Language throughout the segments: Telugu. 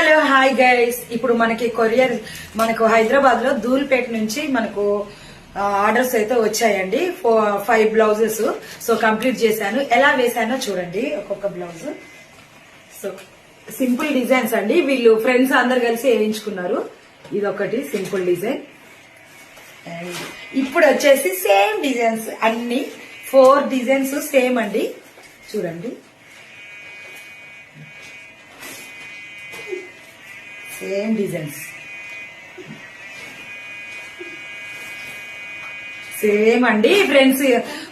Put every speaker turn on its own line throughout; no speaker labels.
Hello hi guys. ఇప్పుడు మనకి కొరియర్ మనకు హైదరాబాద్ లో ధూల్పేట నుంచి మనకు ఆర్డర్స్ అయితే వచ్చాయండి. 5 బ్లౌజెస్. సో కంప్లీట్ చేశాను. ఎలా వేసానో చూడండి ఒక్కొక్క బ్లౌజ్. సో సింపుల్ డిజైన్స్ అండి. వీళ్ళు ఫ్రెండ్స్ అందరు కలిసి వేయించుకున్నారు. ఇది ఒకటి సింపుల్ డిజైన్. అండ్ ఇప్పుడు వచ్చేసి సేమ్ డిజైన్స్ అన్ని 4 డిజైన్స్ సేమ్ అండి. చూడండి సేమ్ డిజైన్స్ సేమ్ అండి.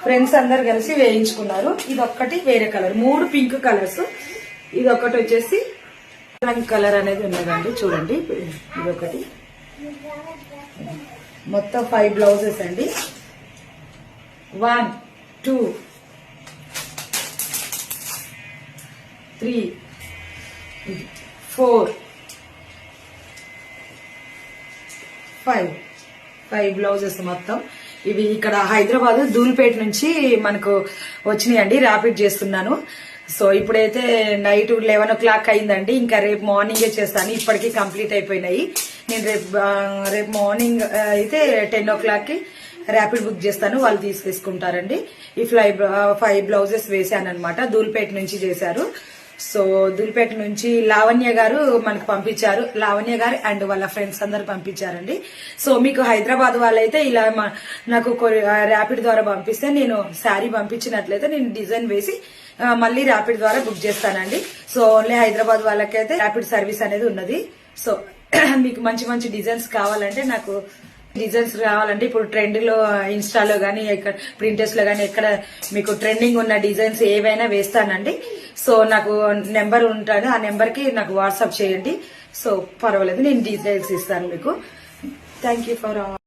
ఫ్రెండ్స్ అందరు కలిసి వేయించుకున్నారు. ఇది ఒక్కటి వేరే కలర్, 3 పింక్ కలర్స్. ఇది ఒకటి వచ్చేసి కలర్ అనేది ఉన్నదండి. చూడండి ఇదొకటి. మొత్తం 5 బ్లౌజెస్ అండి. 1 2 3 4 5 బ్లౌజెస్ మొత్తం. ఇవి ఇక్కడ హైదరాబాద్ ధూల్పేట నుంచి మనకు వచ్చినాయండి. ర్యాపిడ్ చేస్తున్నాను. సో ఇప్పుడైతే నైట్ 11 o'clock అయిందండి. ఇంకా రేపు మార్నింగే చేస్తాను. ఇప్పటికీ కంప్లీట్ అయిపోయినాయి. నేను రేపు మార్నింగ్ అయితే 10 o'clock కి ర్యాపిడ్ బుక్ చేస్తాను. వాళ్ళు తీసుకుంటారండి. ఈ 5 బ్లౌజెస్ వేసాను అనమాట. ధూల్పేట నుంచి చేశారు. సో ధూల్పేట నుంచి లావణ్య గారు మనకు పంపించారు. లావణ్య గారు అండ్ వాళ్ళ ఫ్రెండ్స్ అందరు పంపించారండి. సో మీకు హైదరాబాద్ వాళ్ళైతే ఇలా నాకు ర్యాపిడ్ ద్వారా పంపిస్తే, నేను శారీ పంపించినట్లయితే నేను డిజైన్ వేసి మళ్ళీ ర్యాపిడ్ ద్వారా బుక్ చేస్తానండి. సో ఓన్లీ హైదరాబాద్ వాళ్ళకైతే ర్యాపిడ్ సర్వీస్ అనేది ఉన్నది. సో మీకు మంచి మంచి డిజైన్స్ కావాలంటే, నాకు డిజైన్స్ కావాలంటే ఇప్పుడు ట్రెండ్ లో ఇన్స్టాలో గానీ ప్రింటెస్ట్ లో గానీ ఎక్కడ మీకు ట్రెండింగ్ ఉన్న డిజైన్స్ ఏవైనా వేస్తానండి. సో నాకు నెంబర్ ఉంటాను. ఆ నెంబర్ కి నాకు వాట్సాప్ చేయండి. సో పర్వాలేదు, నేను డీటెయిల్స్ ఇస్తాను మీకు. Thank you for all.